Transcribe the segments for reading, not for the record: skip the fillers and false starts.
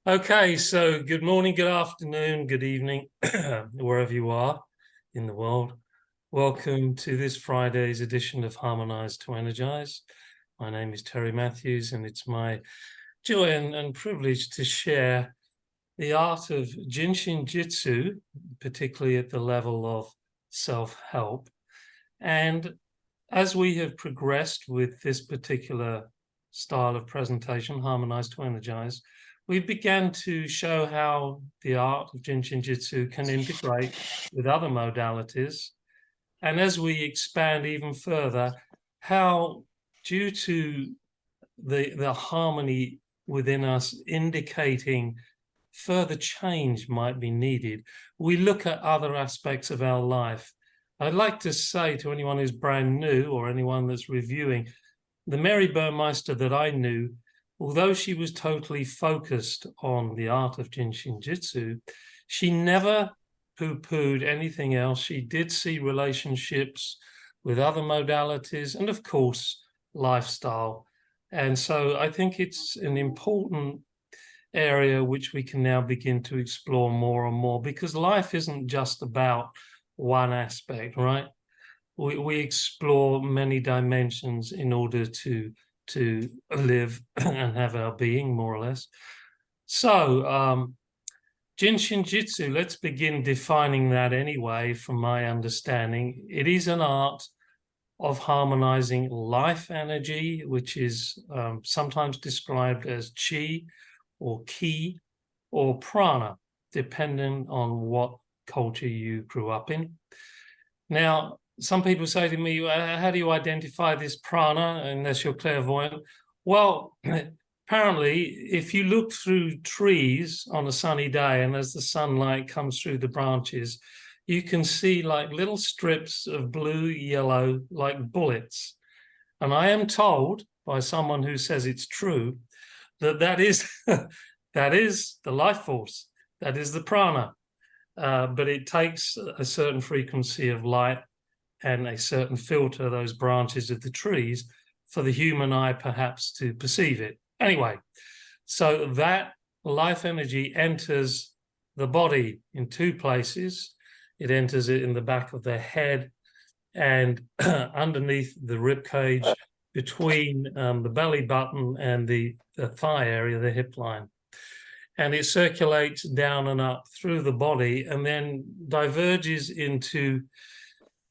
Okay, so good morning, good afternoon, good evening, wherever you are in the world. Welcome to this Friday's edition of Harmonize2Energize. My name is Terry Matthews, and it's my joy and privilege to share the art of JIN SHIN JYUTSU, particularly at the level of self-help. And as we have progressed with this particular style of presentation, Harmonize2Energize, we began to show how the art of JIN SHIN JYUTSU can integrate with other modalities. And as we expand even further, how due to the harmony within us indicating further change might be needed, we look at other aspects of our life. I'd like to say to anyone who's brand new or anyone that's reviewing, the Mary Burmeister that I knew, although she was totally focused on the art of JIN SHIN JYUTSU, she never poo-pooed anything else. She did see relationships with other modalities and, of course, lifestyle. And so I think it's an important area which we can now begin to explore more and more, because life isn't just about one aspect, right? We explore many dimensions in order to live and have our being, more or less. So JIN SHIN JYUTSU, let's begin defining that anyway. From my understanding, it is an art of harmonizing life energy, which is sometimes described as chi or ki or prana, depending on what culture you grew up in. Now, some people say to me, how do you identify this prana unless you're clairvoyant? Well, apparently, if you look through trees on a sunny day and as the sunlight comes through the branches, you can see like little strips of blue, yellow, like bullets. And I am told by someone who says it's true that that is, that is the life force, that is the prana. But it takes a certain frequency of light and a certain filter, those branches of the trees, for the human eye perhaps to perceive it. Anyway, so that life energy enters the body in two places. It enters it in the back of the head and underneath the rib cage, between the belly button and the thigh area, the hip line. And it circulates down and up through the body and then diverges into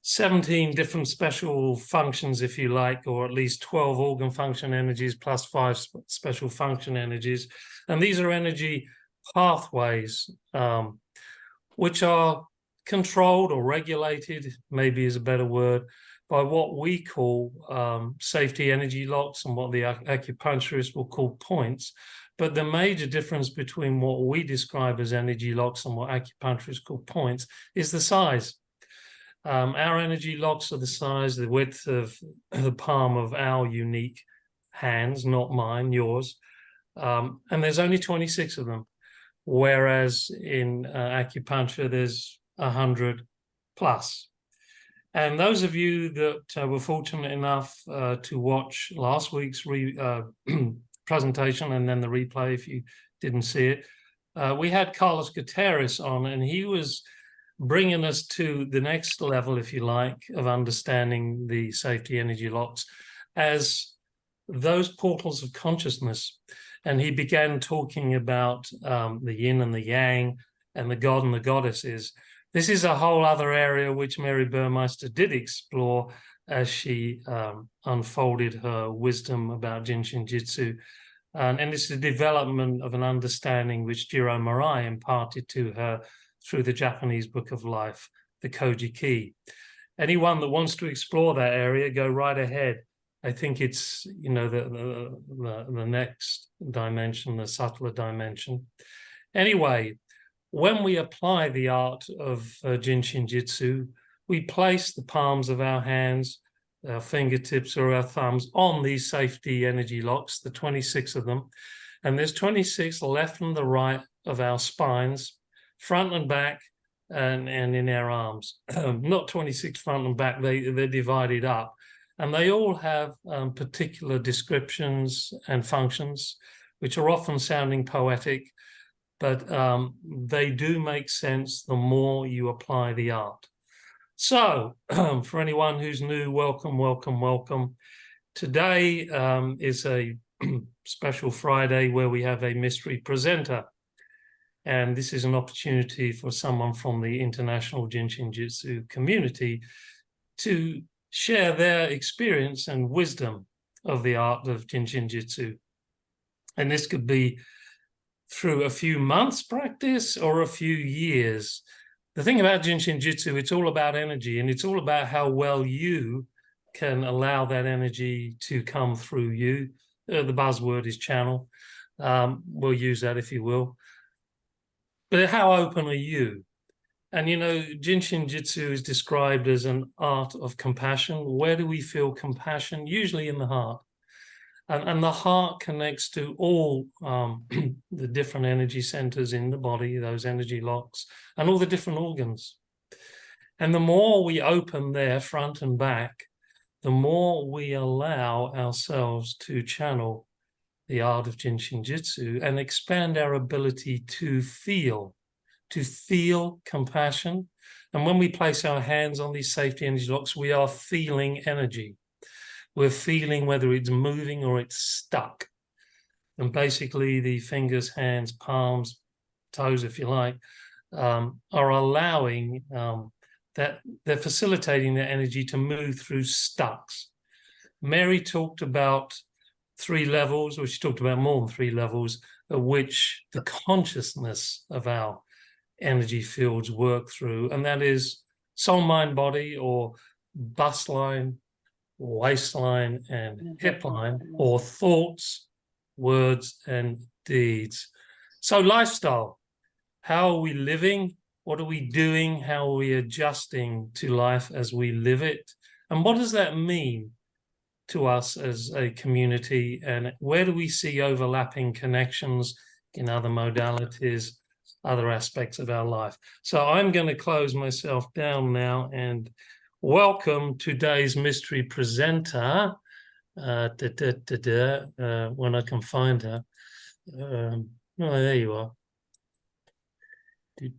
17 different special functions, if you like, or at least 12 organ function energies plus 5 special function energies. And these are energy pathways, which are controlled or regulated, maybe is a better word, by what we call safety energy locks and what the acupuncturists will call points. But the major difference between what we describe as energy locks and what acupuncturists call points is the size. Our energy locks are the size, the width of the palm of our unique hands, not mine, yours. And there's only 26 of them, whereas in acupuncture, there's 100 plus. And those of you that were fortunate enough to watch last week's presentation and then the replay, if you didn't see it, we had Carlos Gutierrez on, and he was bringing us to the next level, if you like, of understanding the safety energy locks as those portals of consciousness. And he began talking about the yin and the yang and the god and the goddesses. This is a whole other area which Mary Burmeister did explore as she unfolded her wisdom about JIN SHIN JYUTSU. And it's the development of an understanding which Jiro Marai imparted to her through the Japanese Book of Life, the Koji Ki. Anyone that wants to explore that area, go right ahead. I think it's, you know, the next dimension, the subtler dimension. Anyway, when we apply the art of JIN SHIN JYUTSU, we place the palms of our hands, our fingertips or our thumbs on these safety energy locks, the 26 of them. And there's 26 left and the right of our spines, front and back, and in our arms. Not 26 front and back, they're divided up. And they all have particular descriptions and functions, which are often sounding poetic. but they do make sense the more you apply the art. So for anyone who's new, welcome, welcome, welcome. Today is a special Friday where we have a mystery presenter. And this is an opportunity for someone from the international JIN SHIN JYUTSU community to share their experience and wisdom of the art of JIN SHIN JYUTSU. And this could be through a few months practice or a few years. The thing about JIN SHIN JYUTSU, it's all about energy, and it's all about how well you can allow that energy to come through you. The buzzword is channel. We'll use that if you will. But how open are you? And you know, JIN SHIN JYUTSU is described as an art of compassion. Where do we feel compassion? Usually in the heart. And the heart connects to all the different energy centers in the body, those energy locks, and all the different organs. And the more we open there, front and back, the more we allow ourselves to channel the art of JIN SHIN JYUTSU and expand our ability to feel compassion. And when we place our hands on these safety energy locks, we are feeling energy. We're feeling whether it's moving or it's stuck. And basically the fingers, hands, palms, toes, if you like, are allowing that they're facilitating the energy to move through stucks. Mary talked about 3 levels, or she talked about more than 3 levels, at which the consciousness of our energy fields work through, and that is soul, mind, body, or bust line, waistline, and hip line, or thoughts, words, and deeds. So lifestyle, how are we living? What are we doing? How are we adjusting to life as we live it? And what does that mean to us as a community? And where do we see overlapping connections in other modalities, other aspects of our life? So I'm going to close myself down now and welcome today's mystery presenter, when I can find her. Oh, there you are. And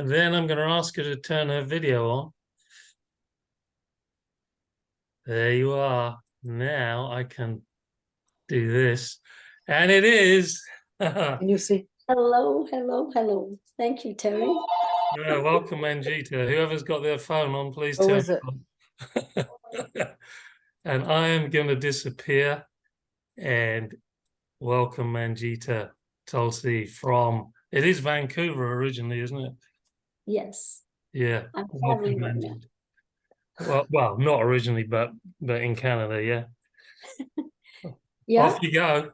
then I'm going to ask her to turn her video on. There you are. Now I can do this. And it is. Can you see? Hello, hello, hello. Thank you, Terry. Yeah, welcome, Manjeeta. Whoever's got their phone on, please Who turn is it? on. And I am going to disappear and welcome Manjeeta Tulsi from, it is Vancouver originally, isn't it? Yes. Yeah. I'm Welcome, right Manjeeta. Well, not originally, but in Canada, yeah. Yeah. Off you go.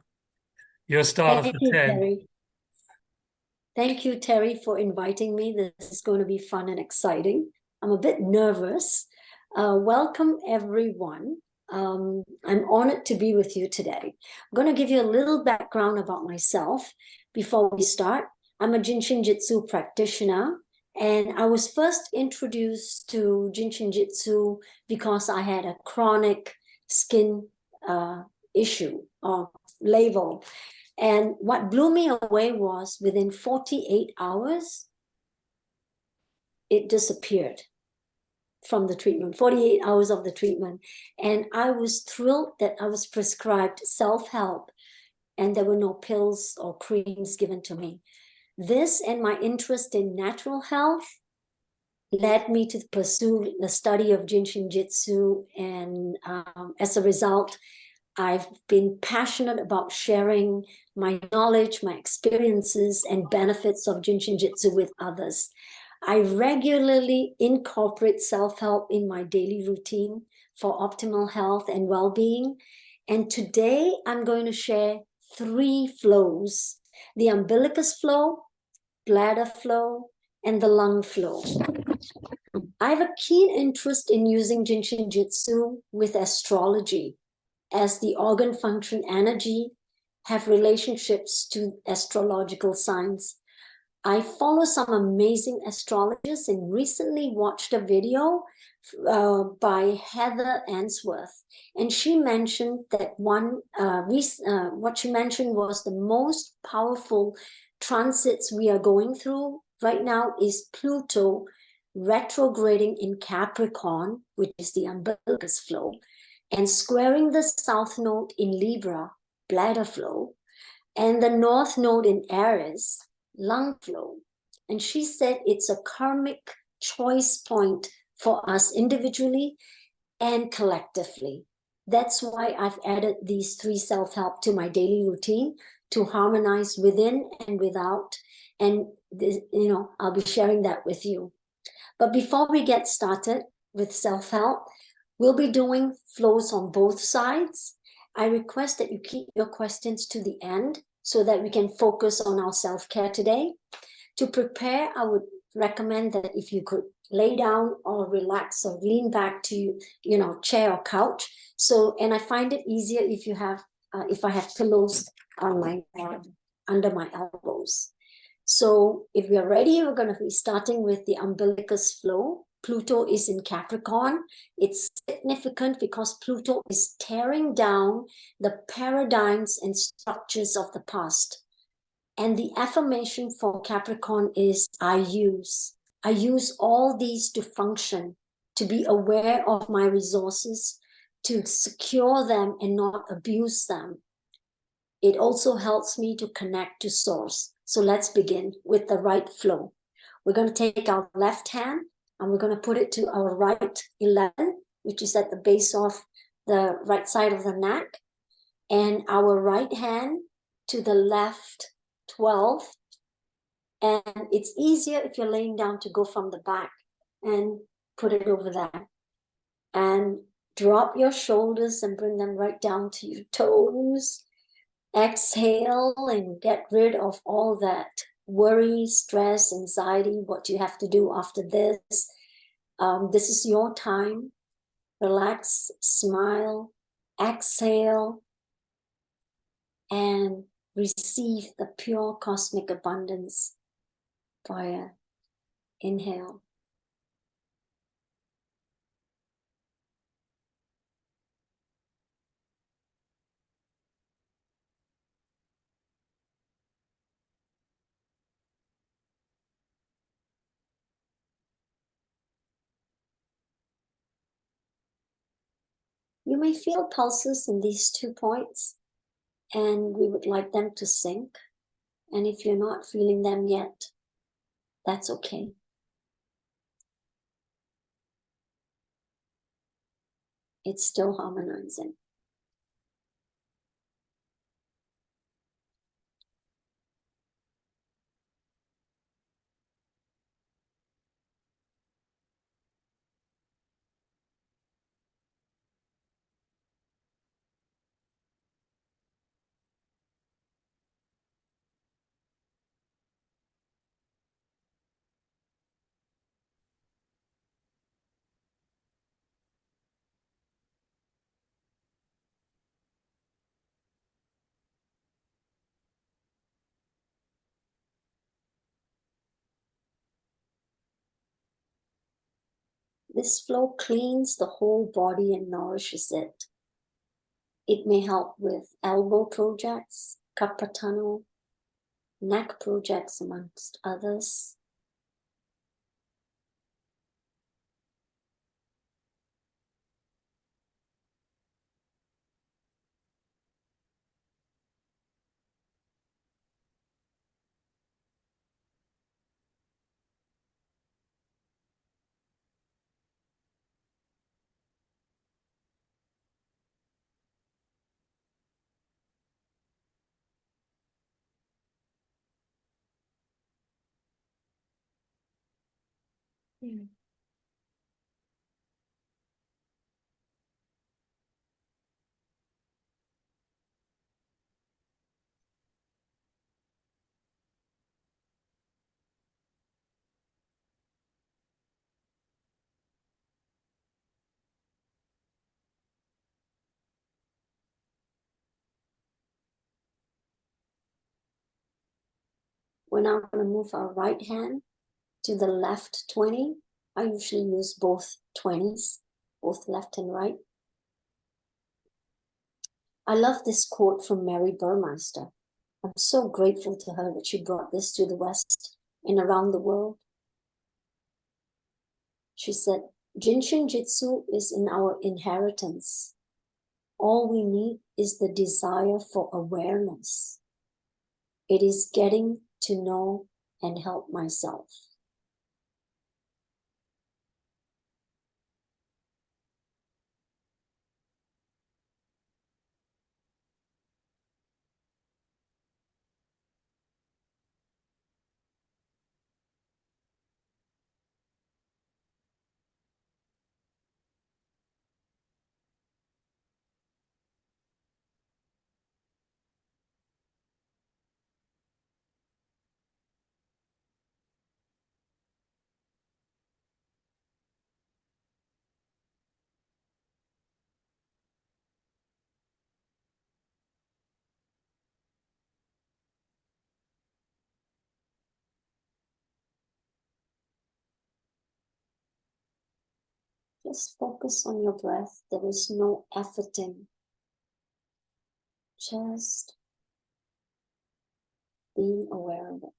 You're a starter Thank for you, 10. Terry. Thank you, Terry, for inviting me. This is going to be fun and exciting. I'm a bit nervous. Welcome, everyone. I'm honored to be with you today. I'm going to give you a little background about myself before we start. I'm a JIN SHIN JYUTSU practitioner, and I was first introduced to JIN SHIN JYUTSU because I had a chronic skin issue or label. And what blew me away was within 48 hours, it disappeared from the treatment, 48 hours of the treatment. And I was thrilled that I was prescribed self-help and there were no pills or creams given to me. This and my interest in natural health led me to pursue the study of JIN SHIN JYUTSU. And as a result, I've been passionate about sharing my knowledge, my experiences, and benefits of JIN SHIN JYUTSU with others. I regularly incorporate self-help in my daily routine for optimal health and well-being. And today I'm going to share 3 flows: the umbilicus flow, bladder flow, and the lung flow. I have a keen interest in using JIN SHIN JYUTSU with astrology, as the organ function energy have relationships to astrological signs. I follow some amazing astrologers and recently watched a video by Heather Answorth, and she mentioned that what she mentioned was the most powerful transits we are going through right now is Pluto retrograding in Capricorn, which is the umbilicus flow, and squaring the south node in Libra, bladder flow, and the north node in Aries, lung flow. And she said it's a karmic choice point for us individually and collectively. That's why I've added these 3 self-help to my daily routine to harmonize within and without. And this, I'll be sharing that with you. But before we get started with self-help, we'll be doing flows on both sides. I request that you keep your questions to the end so that we can focus on our self-care today. To prepare, I would recommend that if you could lay down or relax or lean back to, chair or couch. And I find it easier if I have pillows on my under my elbows. So if we are ready, we're going to be starting with the umbilicus flow. Pluto is in Capricorn. It's significant because Pluto is tearing down the paradigms and structures of the past. And the affirmation for Capricorn is, I use all these to function, to be aware of my resources, to secure them and not abuse them. It also helps me to connect to source. So let's begin with the right flow. We're going to take our left hand and we're going to put it to our right 11, which is at the base of the right side of the neck, and our right hand to the left 12. And it's easier if you're laying down to go from the back and put it over there. And drop your shoulders and bring them right down to your toes. Exhale and get rid of all that worry, stress, anxiety, what you have to do after this. This is your time. Relax, smile, exhale, and receive the pure cosmic abundance via inhale. You may feel pulses in these 2 points, and we would like them to sync. And if you're not feeling them yet, that's okay. It's still harmonizing. This flow cleans the whole body and nourishes it. It may help with elbow projects, carpal tunnel, neck projects, amongst others. Yeah. We're now going to move our right hand to the left 20. I usually use both 20s, both left and right. I love this quote from Mary Burmeister. I'm so grateful to her that she brought this to the West and around the world. She said, JIN SHIN JYUTSU is in our inheritance. All we need is the desire for awareness. It is getting to know and help myself. Just focus on your breath. There is no efforting. Just being aware of it.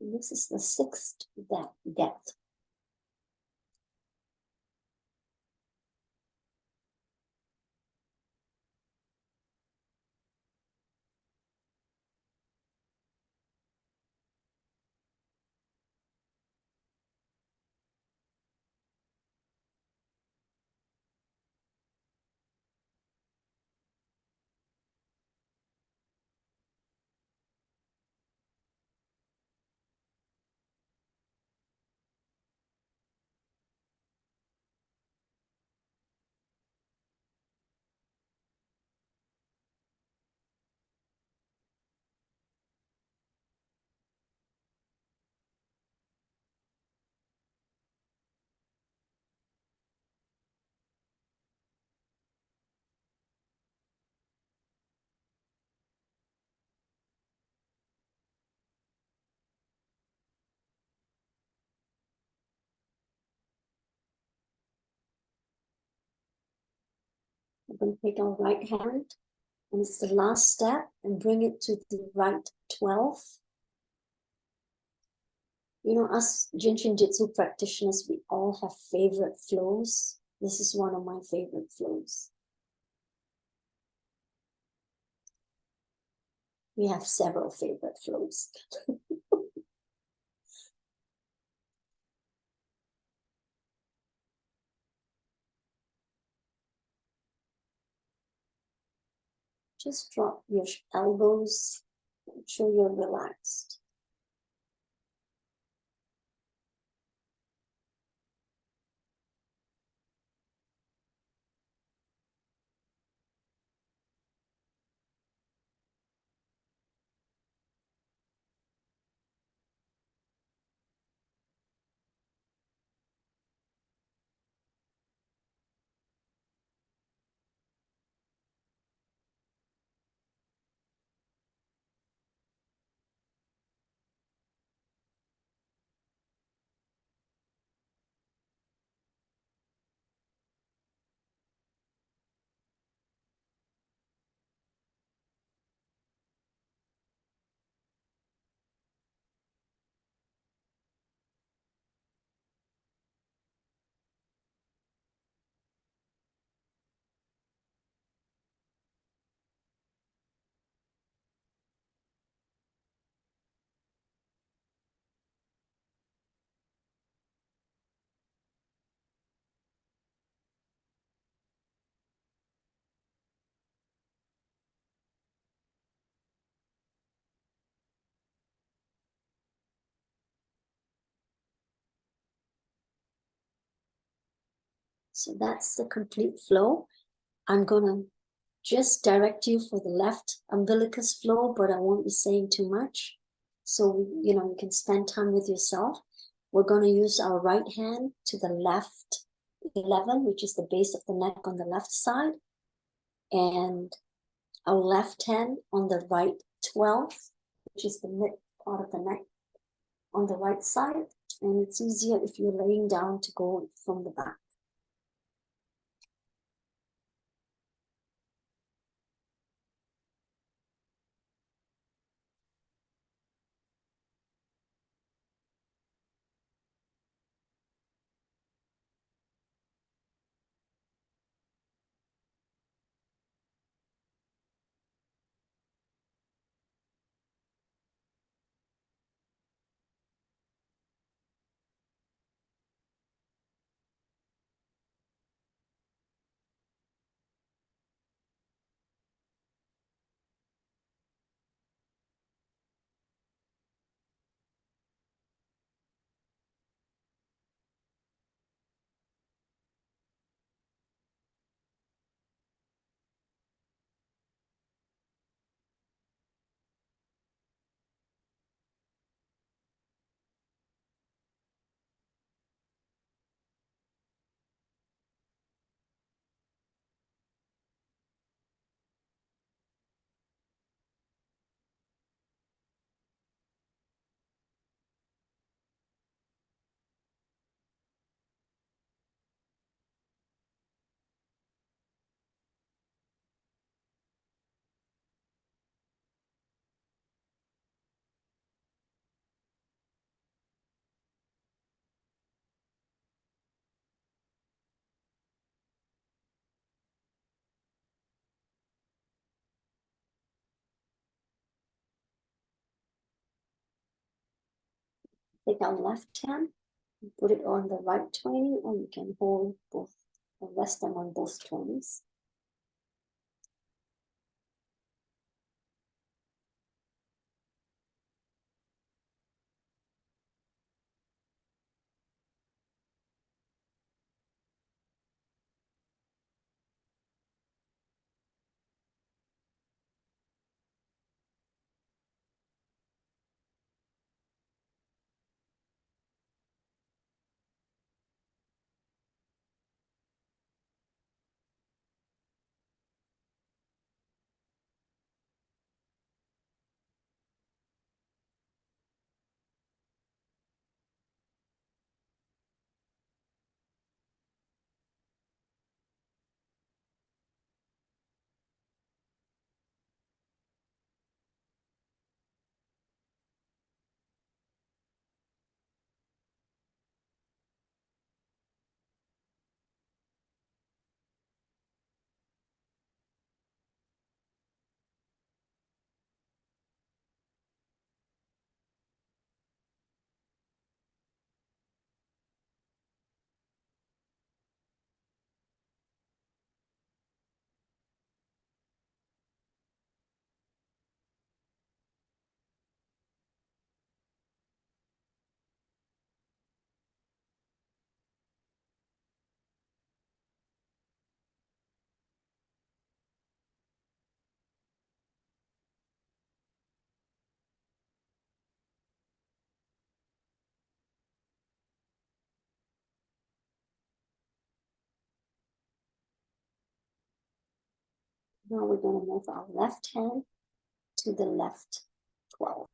And this is the sixth depth. We're going to take our right hand, and it's the last step, and bring it to the right 12. You know, us JIN SHIN JYUTSU practitioners, we all have favorite flows. This is one of my favorite flows. We have several favorite flows. Just drop your elbows, make sure you're relaxed. So that's the complete flow. I'm gonna just direct you for the left umbilicus flow, but I won't be saying too much. So, you can spend time with yourself. We're going to use our right hand to the left 11, which is the base of the neck on the left side, and our left hand on the right 12, which is the mid part of the neck on the right side. And it's easier if you're laying down to go from the back. Take our left hand, put it on the right 20, or you can hold both, or rest them on both 20s. Now we're going to move our left hand to the left 12.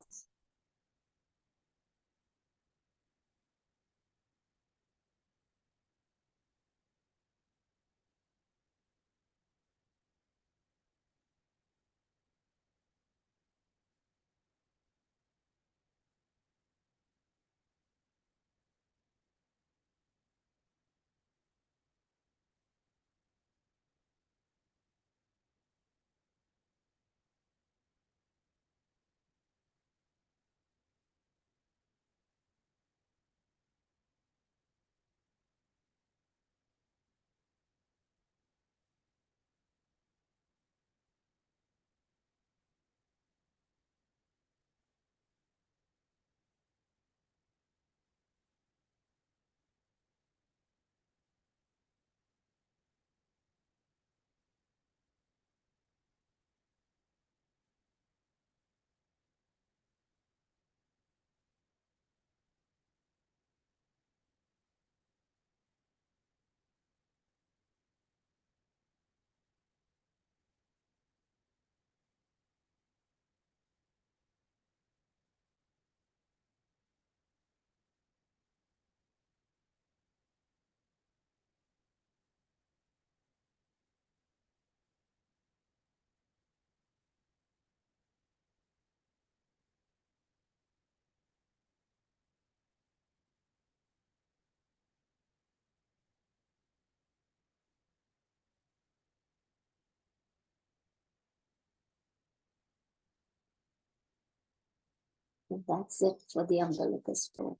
And that's it for the umbilicus flow.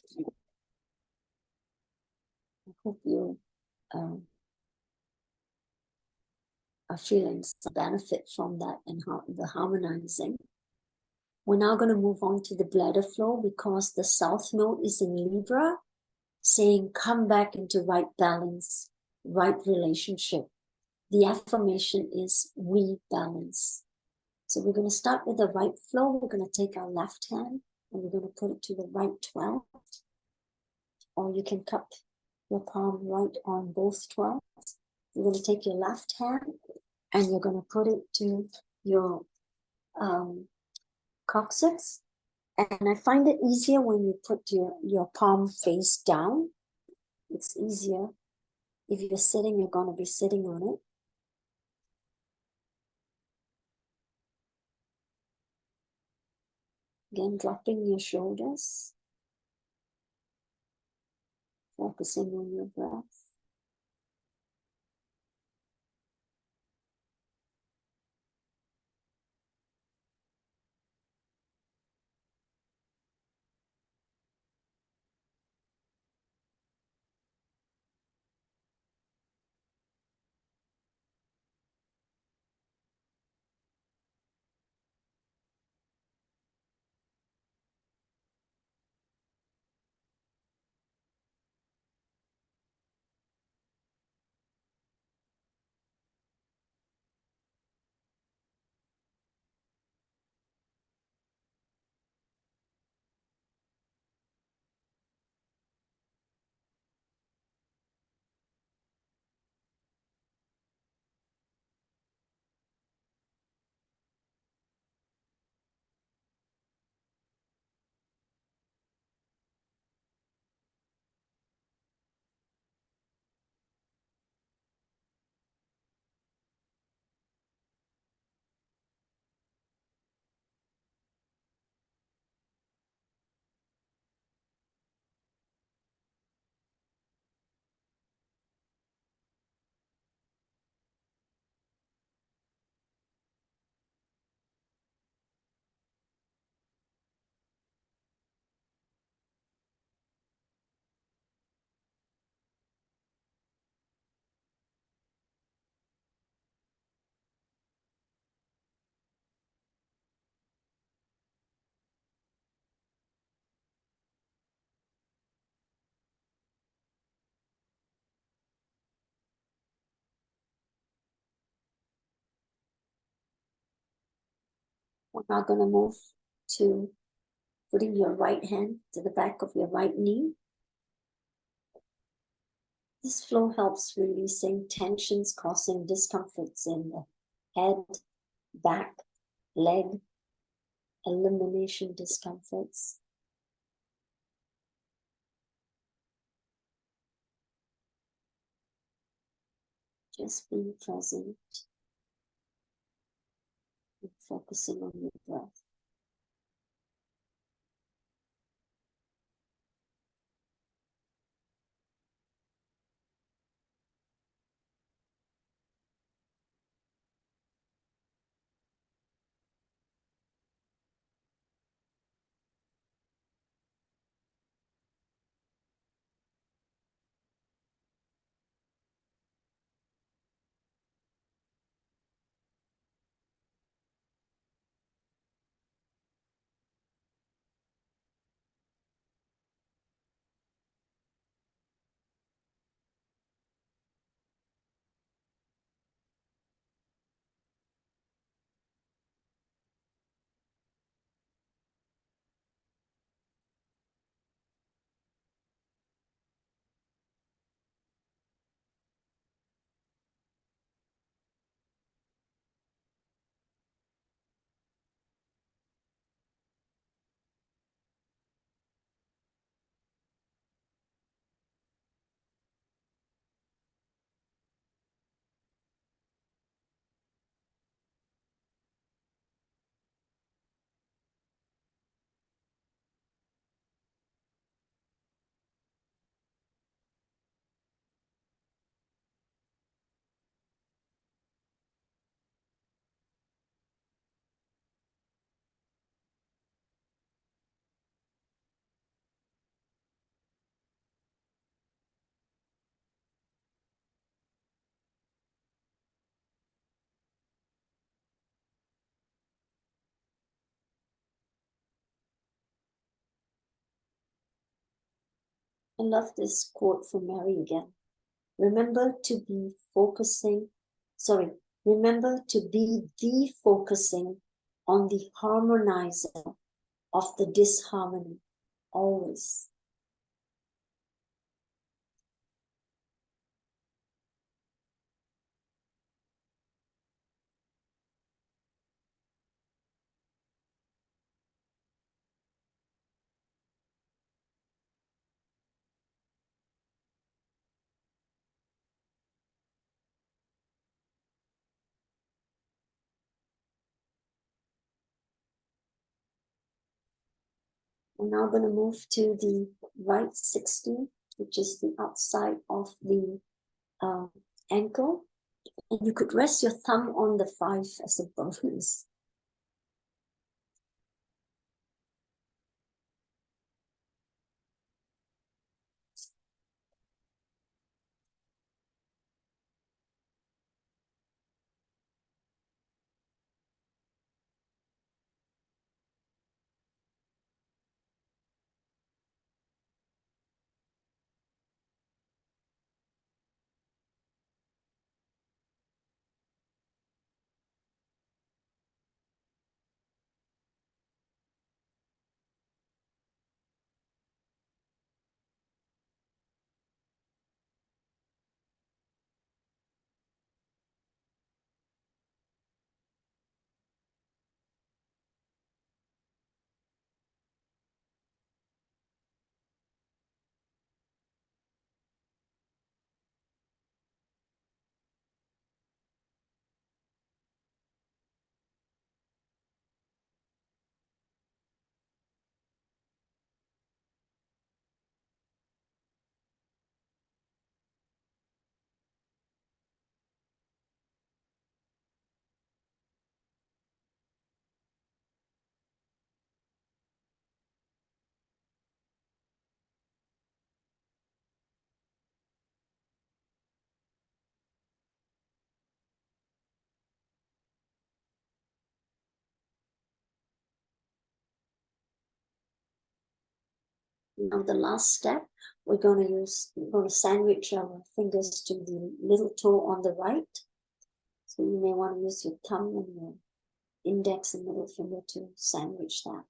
I hope you are feeling some benefit from that and the harmonizing. We're now going to move on to the bladder flow because the south node is in Libra, saying come back into right balance, right relationship. The affirmation is we balance. So we're going to start with the right flow. We're going to take our left hand and we're going to put it to the right 12. Or you can cup your palm right on both 12s. You're going to take your left hand and you're going to put it to your coccyx. And I find it easier when you put your palm face down. It's easier. If you're sitting, you're going to be sitting on it. Again, dropping your shoulders. Focusing on your breath. We're now going to move to putting your right hand to the back of your right knee. This flow helps releasing tensions causing discomforts in the head, back, leg, elimination discomforts. Just being present and focusing on your breath. I love this quote from Mary again. Remember to be the focusing on the harmonizer of the disharmony, always. We're now going to move to the right 16, which is the outside of the ankle. And you could rest your thumb on the 5 as a bonus. Now the last step, we're going to sandwich our fingers to the little toe on the right. So you may want to use your thumb and your index and middle finger to sandwich that.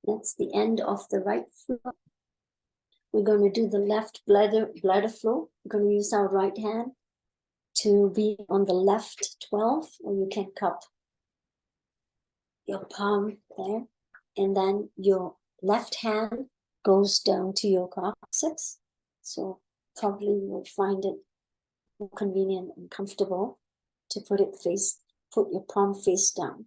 That's the end of the right floor. We're going to do the left bladder flow. We're going to use our right hand to be on the left 12, or you can cup your palm there. And then your left hand goes down to your coccyx. So probably you'll find it more convenient and comfortable to put your palm face down.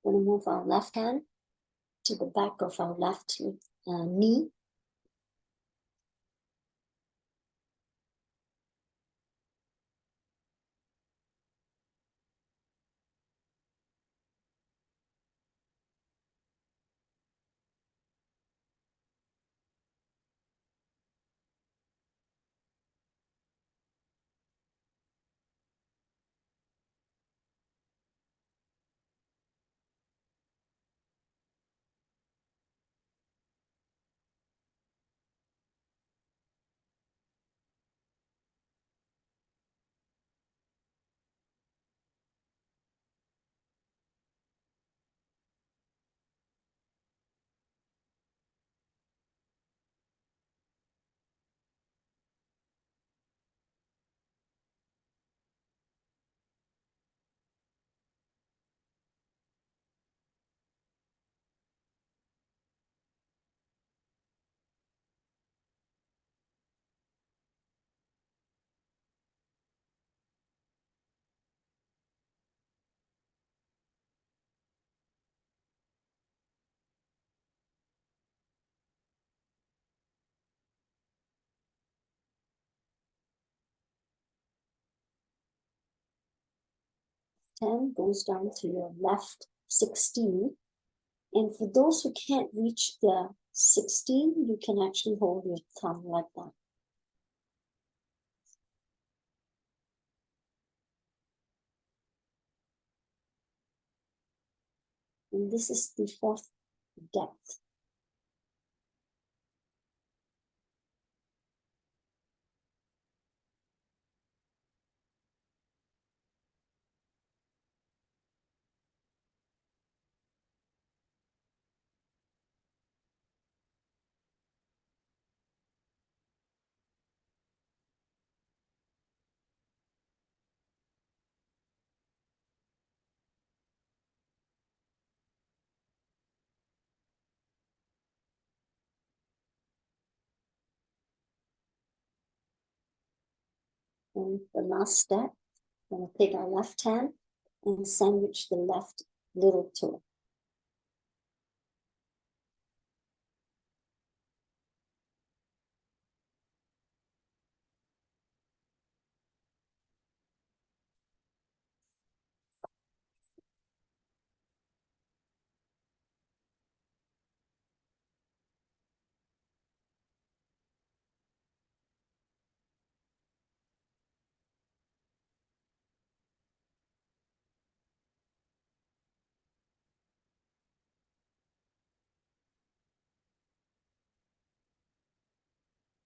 We're going to move our left hand to the back of our left knee. Ten goes down to your left 16. And for those who can't reach the 16, you can actually hold your thumb like that. And this is the fourth depth. And the last step, we're going to take our left hand and sandwich the left little toe.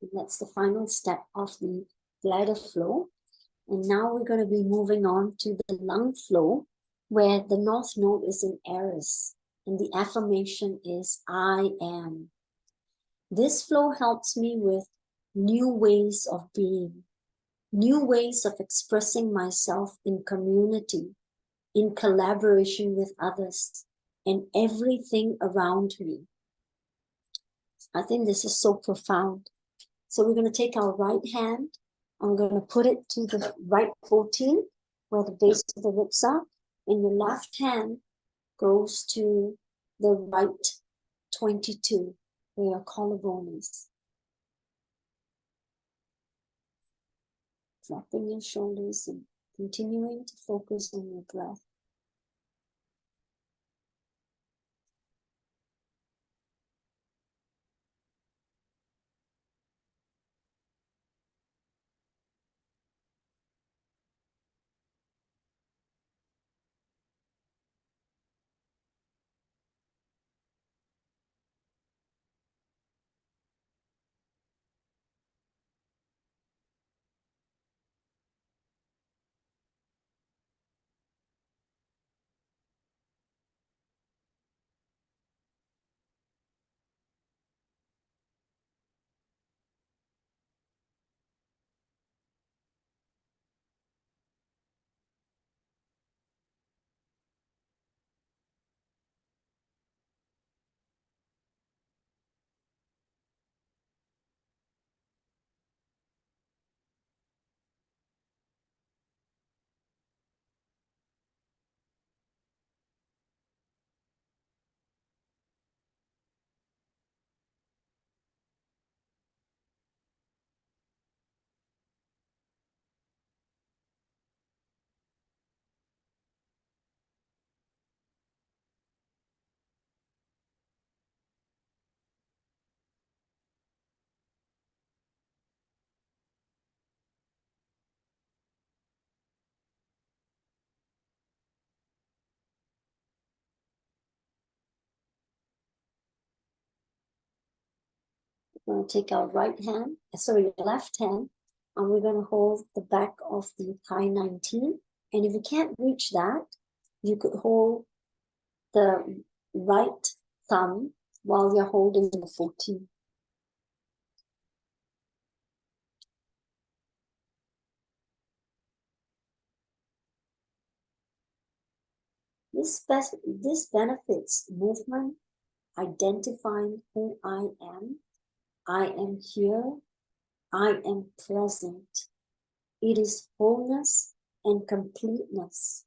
And that's the final step of the glider flow. And now we're going to be moving on to the lung flow, where the north node is in Aries. And the affirmation is, I am. This flow helps me with new ways of being, new ways of expressing myself in community, in collaboration with others, and everything around me. I think this is so profound. So we're going to take our right hand. I'm going to put it to the right 14, where the base of the ribs are. And your left hand goes to the right 22, where your collarbone is. Dropping your shoulders and continuing to focus on your breath. We're going to take our left hand, and we're going to hold the back of the thigh 19. And if you can't reach that, you could hold the right thumb while you're holding the 14. This benefits movement, identifying who I am. I am here. I am present. It is wholeness and completeness.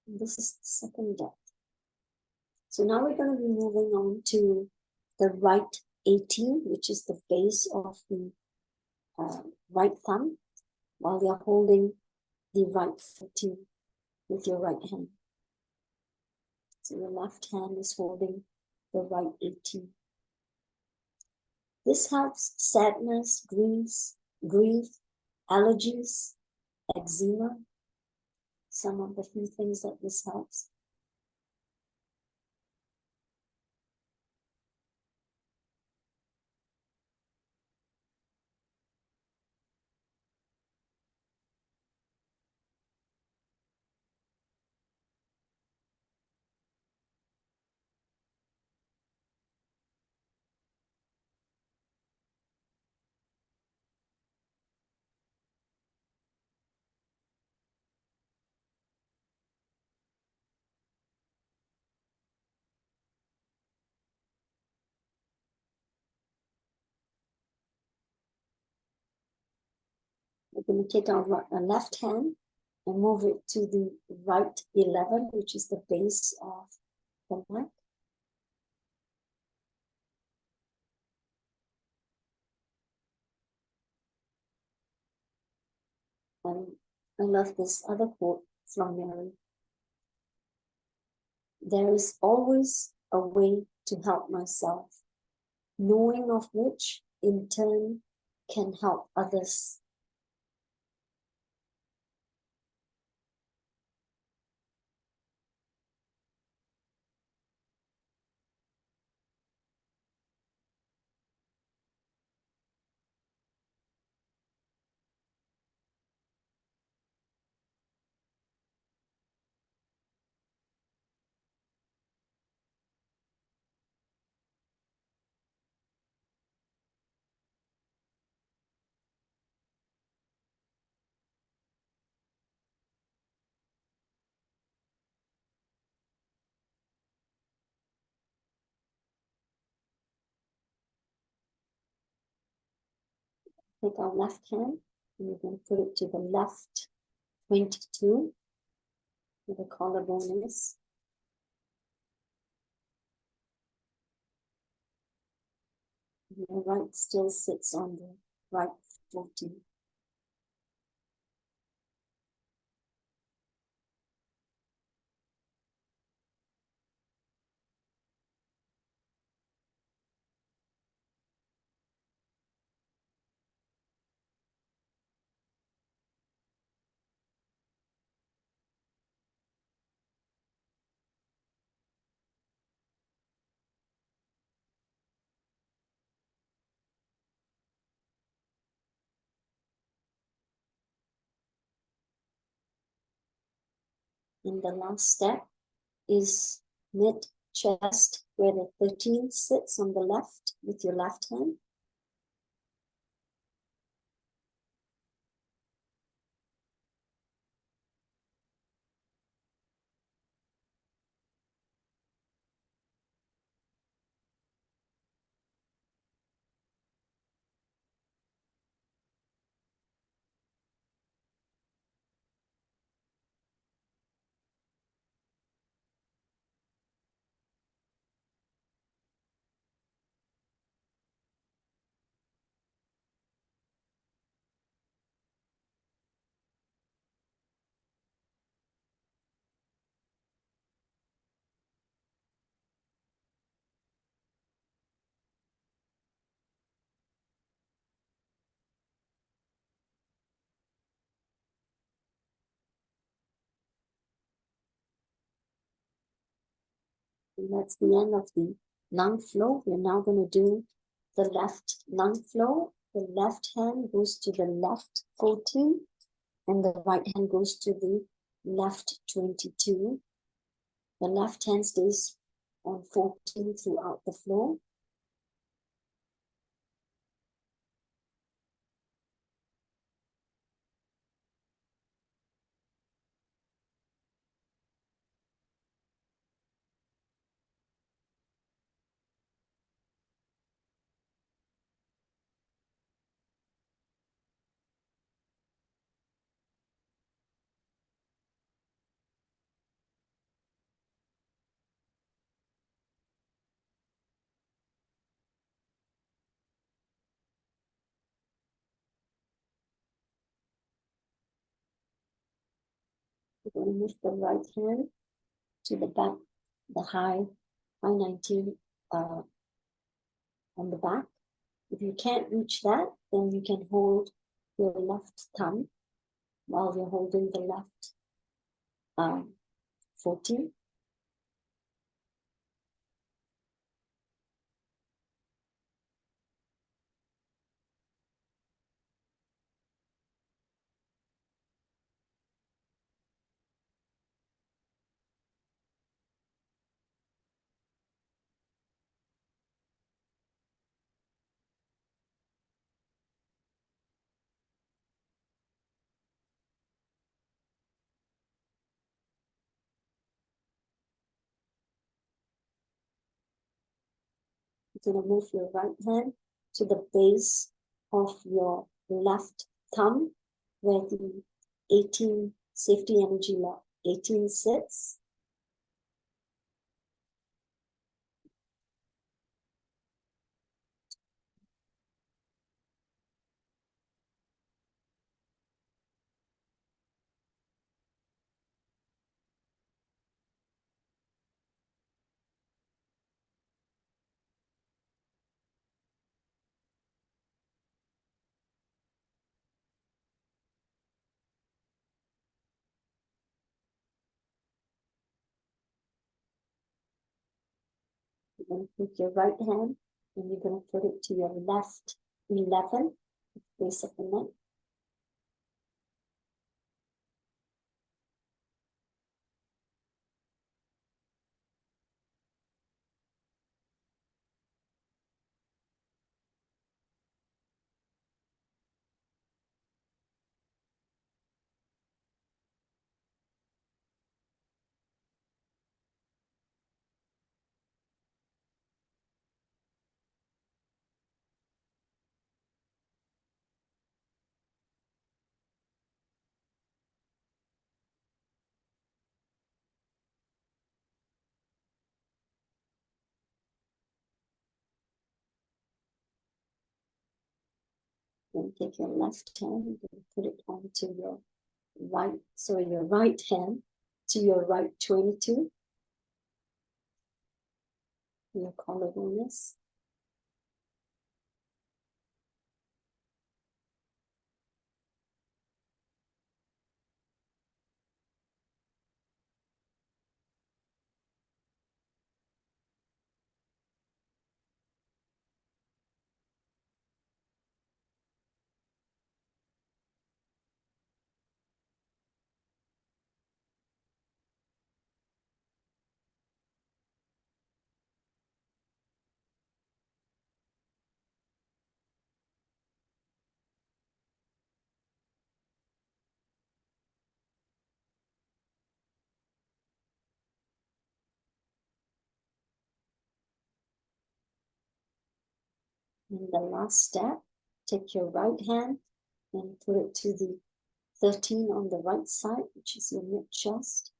And this is the second depth. So now we're going to be moving on to the right 18, which is the base of the right thumb, while you're holding the right 14 with your right hand. So your left hand is holding the right 18. This helps sadness, grief, allergies, eczema, some of the few things that this helps. We're going to take our left hand and move it to the right 11, which is the base of the neck. And I love this other quote from Mary. There is always a way to help myself, knowing of which in turn can help others. Take our left hand and we're going to put it to the left 22, where the collarbone is. And the right still sits on the right 14. And the last step is mid-chest, where the 13 sits on the left with your left hand. And that's the end of the lung flow. We're now going to do the left lung flow. The left hand goes to the left 14 and the right hand goes to the left 22. The left hand stays on 14 throughout the flow. We're going to move the right hand to the back, the high 19 on the back. If you can't reach that, then you can hold your left thumb while you're holding the left 14. You're going to move your right hand to the base of your left thumb where the 18 safety energy lock 18 sits. You're going to take your right hand and you're going to put it to your left 11, base of the neck. Then take your left hand and put it onto your your right hand to your right 22, your collarbones. And the last step, take your right hand and put it to the 13 on the right side, which is your mid chest.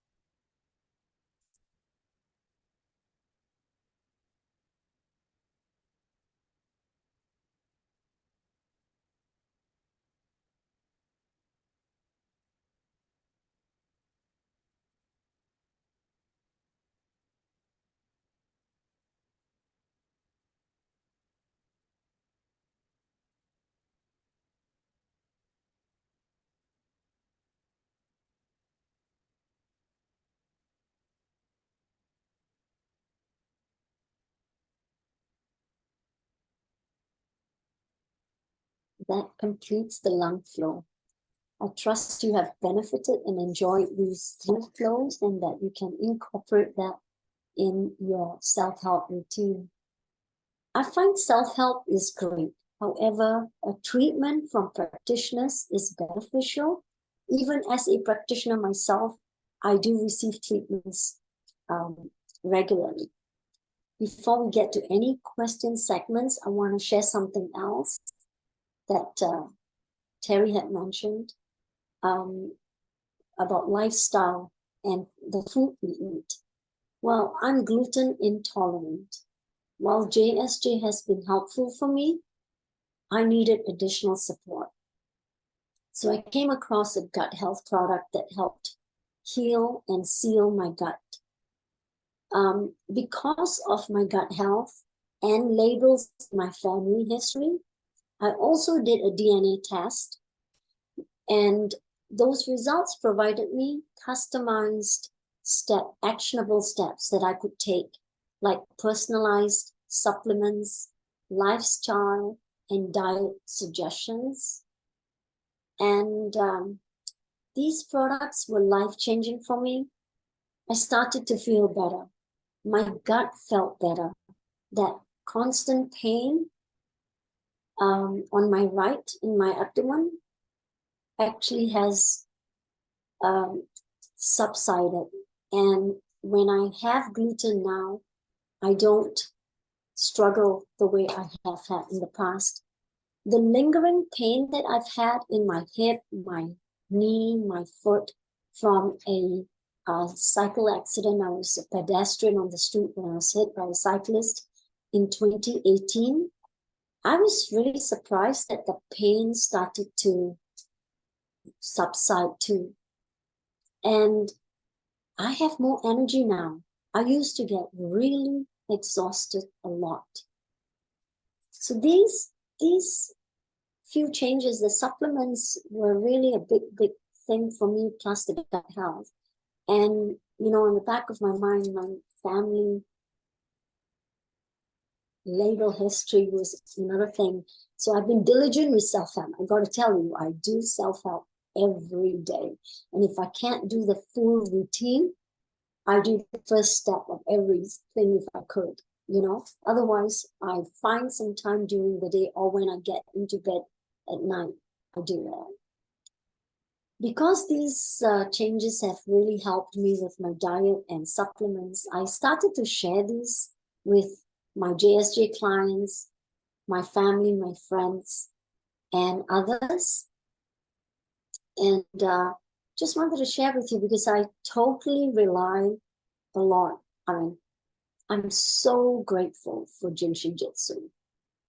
that completes the lung flow. I trust you have benefited and enjoyed these 3 flows and that you can incorporate that in your self-help routine. I find self-help is great. However, a treatment from practitioners is beneficial. Even as a practitioner myself, I do receive treatments regularly. Before we get to any question segments, I want to share something else that Terry had mentioned about lifestyle and the food we eat. Well, I'm gluten intolerant. While JSJ has been helpful for me, I needed additional support. So I came across a gut health product that helped heal and seal my gut. Because of my gut health and labels my family history, I also did a DNA test, and those results provided me customized actionable steps that I could take, like personalized supplements, lifestyle, and diet suggestions. And these products were life-changing for me. I started to feel better. My gut felt better. That constant pain on my right in my abdomen actually has subsided. And when I have gluten now, I don't struggle the way I have had in the past. The lingering pain that I've had in my hip, my knee, my foot from a cycle accident. I was a pedestrian on the street when I was hit by a cyclist in 2018. I was really surprised that the pain started to subside too. And I have more energy now. I used to get really exhausted a lot. So these few changes, the supplements were really a big thing for me, plus the gut health. And, you know, in the back of my mind, my family label history was another thing. So I've been diligent with self-help. I got to tell you, I do self-help every day. And if I can't do the full routine, I do the first step of everything if I could, you know. Otherwise, I find some time during the day or when I get into bed at night, I do that. Because these changes have really helped me with my diet and supplements, I started to share these with my JSJ clients, my family, my friends, and others. And just wanted to share with you because I totally rely a lot. I mean, I'm so grateful for JIN SHIN JYUTSU.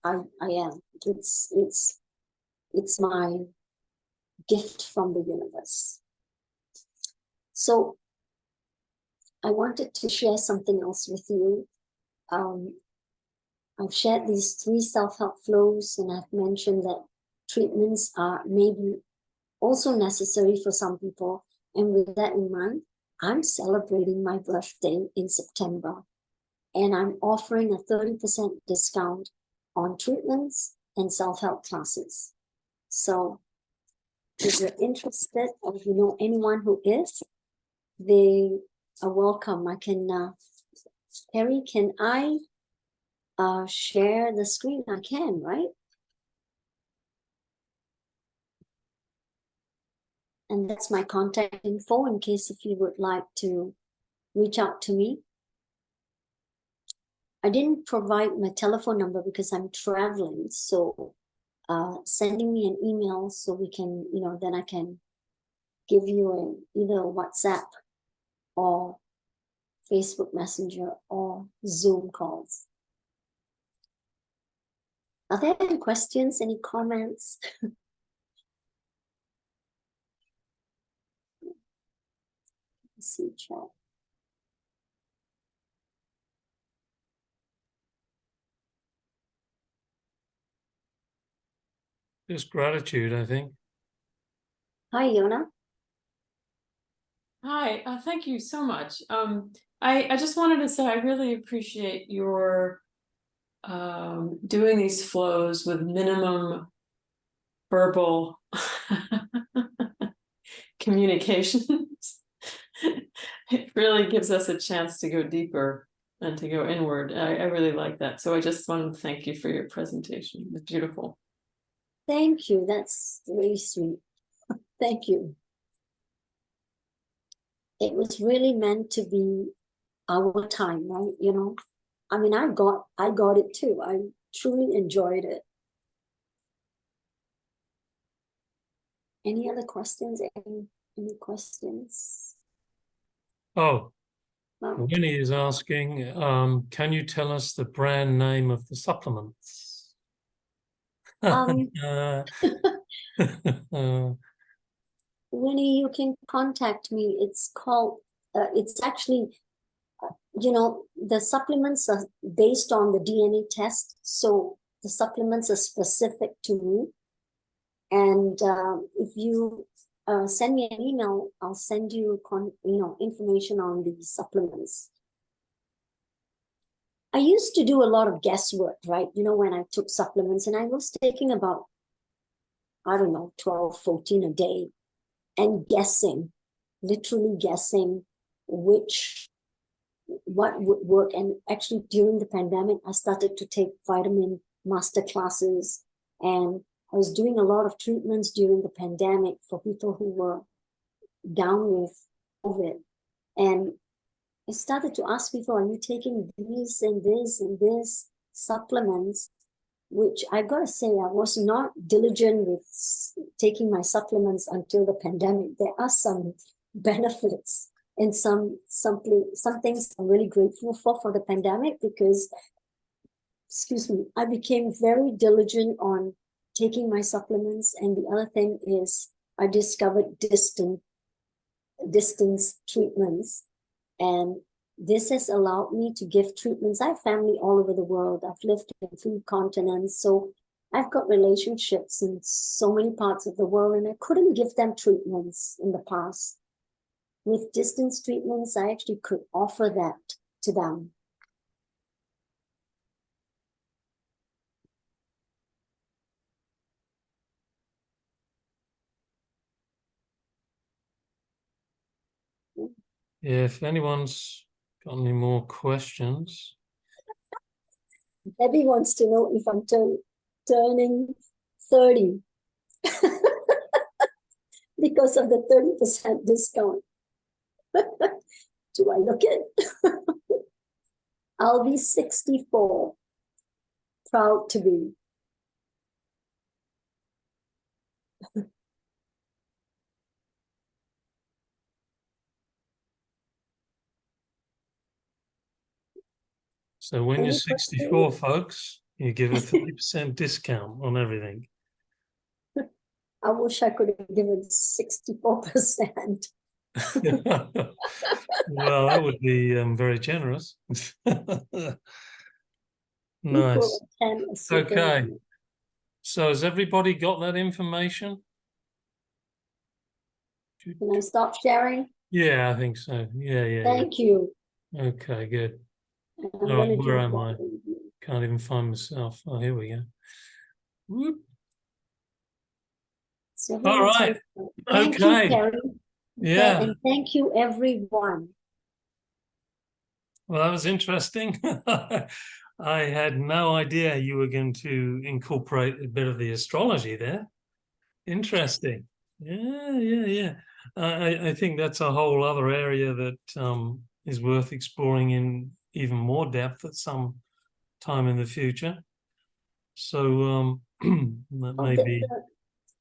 I am. It's my gift from the universe. So I wanted to share something else with you. I've shared these 3 self-help flows, and I've mentioned that treatments are maybe also necessary for some people. And with that in mind, I'm celebrating my birthday in September, and I'm offering a 30% discount on treatments and self-help classes. So if you're interested, or if you know anyone who is, they are welcome. I can, Terry, can I share the screen? I can, right? And that's my contact info in case if you would like to reach out to me. I didn't provide my telephone number because I'm traveling. So sending me an email so we can, you know, then I can give you either a WhatsApp or Facebook Messenger or Zoom calls. Are there any questions, any comments? Let's see, chat. Just gratitude, I think. Hi, Yona. Hi, thank you so much. I just wanted to say I really appreciate your doing these flows with minimum verbal communications. It really gives us a chance to go deeper and to go inward. I really like that. So I just wanted to thank you for your presentation. It was beautiful. Thank you. That's very sweet. Thank you. It was really meant to be our time, right? You know, I mean, I got it too. I truly enjoyed it. Any other questions? Any questions? Oh, No. Winnie is asking, can you tell us the brand name of the supplements? Winnie, you can contact me. It's called, it's actually, you know, the supplements are based on the DNA test. So the supplements are specific to me. And if you send me an email, I'll send you, information on the supplements. I used to do a lot of guesswork, right? You know, when I took supplements, and I was taking about, I don't know, 12, 14 a day, and guessing, literally guessing what would work. And actually during the pandemic, I started to take vitamin master classes, and I was doing a lot of treatments during the pandemic for people who were down with COVID. And I started to ask people, are you taking these and this and this supplements? Which I gotta say, I was not diligent with taking my supplements until the pandemic. There are some benefits and some things I'm really grateful for the pandemic, because, excuse me, I became very diligent on taking my supplements. And the other thing is I discovered distance treatments, and this has allowed me to give treatments. I have family all over the world. I've lived in 3 continents, so I've got relationships in so many parts of the world, and I couldn't give them treatments in the past. With distance treatments, I actually could offer that to them. If anyone's got any more questions. Debbie wants to know if I'm turning 30 because of the 30% discount. Do I look it? I'll be 64. Proud to be. So when you're 64, folks, you give a 30% discount on everything. I wish I could have given 64%. Well, that would be very generous. Nice. Okay. So has everybody got that information? Can I stop sharing? Yeah, I think so. Yeah. Thank you. Okay, good. I'm All right, going to where am I? Can't even find myself. Oh, here we go. Whoop. So All right. Thank Okay. you, Terry. Yeah. And thank you, everyone. Well, that was interesting. I had no idea you were going to incorporate a bit of the astrology there. Interesting. Yeah. I think that's a whole other area that is worth exploring in even more depth at some time in the future. So that may be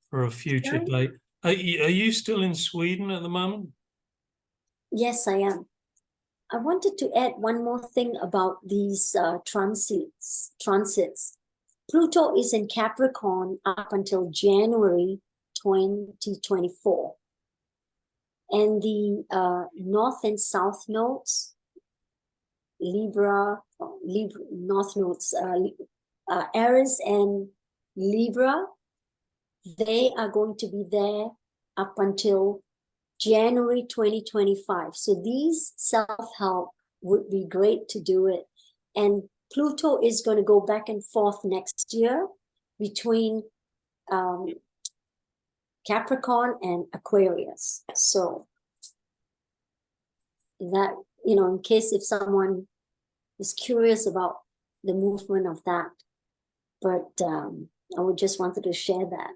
for a future date. Are you still in Sweden at the moment? Yes, I am. I wanted to add one more thing about these transits. Pluto is in Capricorn up until January 2024. And the north and south nodes, Libra north nodes, Aries and Libra, they are going to be there up until January 2025. So these self-help would be great to do it. And Pluto is going to go back and forth next year between Capricorn and Aquarius. So that, you know, in case if someone is curious about the movement of that, but I would just wanted to share that.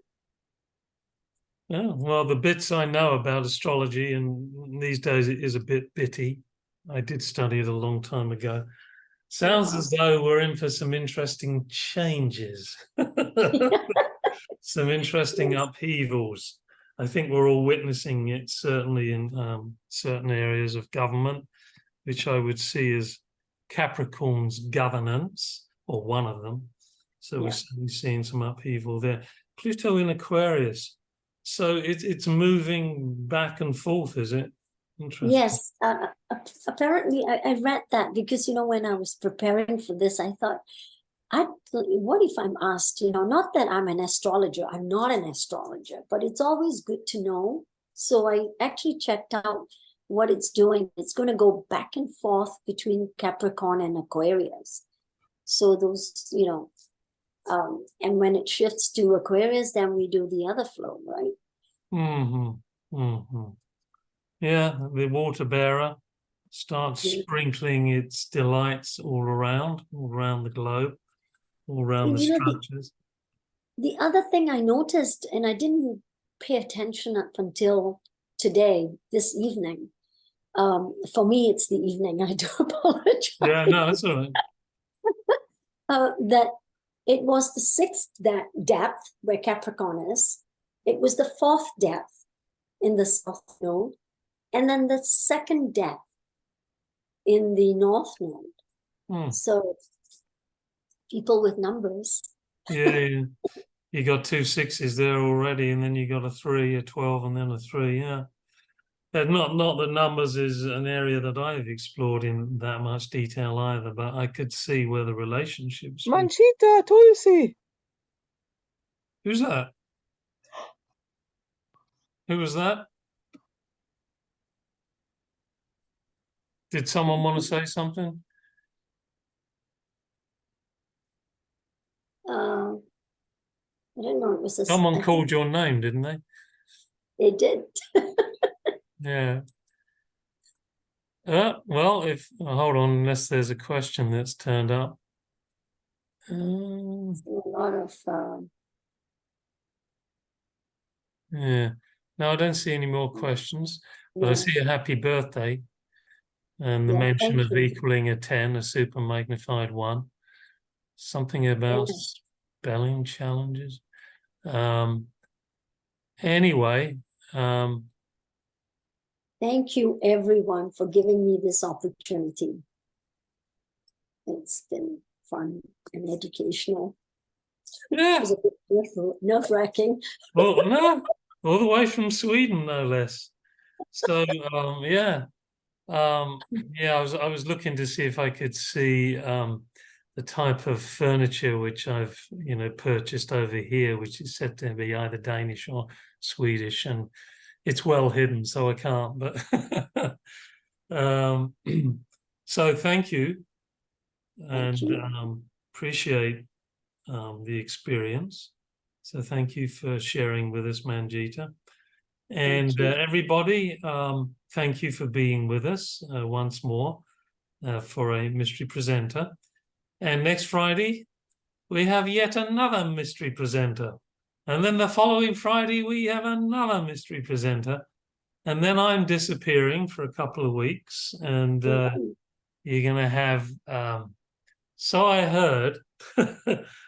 Yeah, well, the bits I know about astrology, and these days it is a bit bitty. I did study it a long time ago. Sounds as though we're in for some interesting changes, some interesting upheavals. I think we're all witnessing it, certainly in certain areas of government, which I would see as Capricorn's governance, or one of them. So we're certainly seeing some upheaval there. Pluto in Aquarius. So it's moving back and forth, is it? Interesting. Yes, apparently I read that because, you know, when I was preparing for this, I thought, what if I'm asked, you know, not that I'm an astrologer, I'm not an astrologer, but it's always good to know. So I actually checked out what it's doing. It's going to go back and forth between Capricorn and Aquarius. So those, you know, and when it shifts to Aquarius, then we do the other flow, right? Mm-hmm. Mm-hmm. Yeah, the water bearer starts sprinkling its delights all around the globe, all around the structures. The other thing I noticed, and I didn't pay attention up until today, this evening. For me, it's the evening. I do apologize. Yeah, no, that's all right. That it was the sixth depth where Capricorn is. It was the fourth depth in the south node, and then the second depth in the north node. So people with numbers. Yeah, you got 2 6s there already, and then you got a 3, a 12, and then a 3. Yeah. Not that numbers is an area that I've explored in that much detail either, but I could see where the relationships. Manjeeta, Tulsi. Who's that? Who was that? Did someone want to say something? I don't know. It was Someone called your name, didn't they? They did. Yeah. Well, if hold on, unless there's a question that's turned up. A lot of yeah. No, I don't see any more questions, but I see a happy birthday and the mention of equaling a 10, a super magnified 1. Something about spelling challenges. Anyway, thank you everyone for giving me this opportunity. It's been fun and educational. yeah. It was a bit nerve-wracking. Well, no, all the way from Sweden, no less. So, yeah. Yeah, I was looking to see if I could see the type of furniture which I've, you know, purchased over here, which is said to be either Danish or Swedish, and it's well hidden, so I can't. But so thank you, and appreciate the experience. So thank you for sharing with us, Manjeeta. And everybody, thank you for being with us once more for a mystery presenter. And next Friday, we have yet another mystery presenter. And then the following Friday, we have another mystery presenter. And then I'm disappearing for a couple of weeks. And you're going to have, so I heard,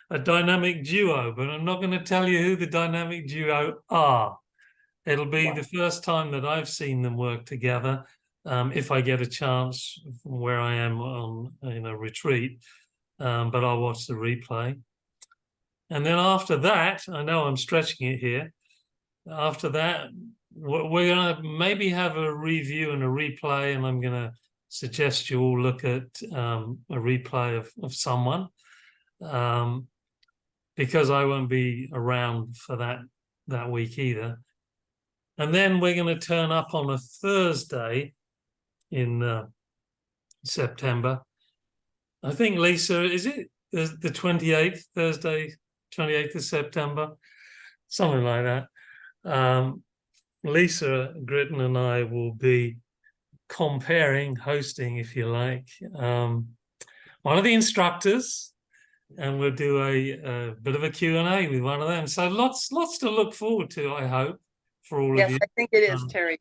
a dynamic duo, but I'm not going to tell you who the dynamic duo are. It'll be the first time that I've seen them work together. If I get a chance from where I am on a retreat, but I'll watch the replay. And then after that, I know I'm stretching it here. After that, we're going to maybe have a review and a replay, and I'm going to suggest you all look at a replay of someone, because I won't be around for that week either. And then we're going to turn up on a Thursday in September. I think, Lisa, is it the 28th, Thursday, 28th of September? Something like that. Lisa Gritton and I will be hosting, if you like, one of the instructors, and we'll do a bit of a Q&A with one of them. So lots to look forward to, I hope, for all of you. Yes, I think it is, Terry. I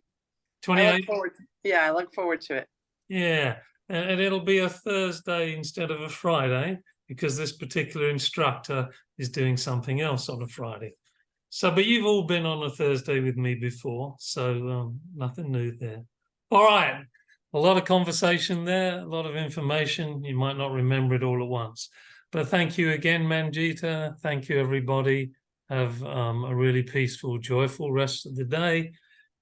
28. look forward I look forward to it. Yeah, and it'll be a Thursday instead of a Friday, because this particular instructor is doing something else on a Friday. So, but you've all been on a Thursday with me before, so nothing new there. All right, a lot of conversation there, a lot of information. You might not remember it all at once. But thank you again, Manjeeta. Thank you, everybody. Have a really peaceful, joyful rest of the day,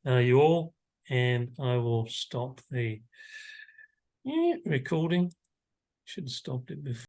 you all. And I will stop the recording. Should have stopped it before.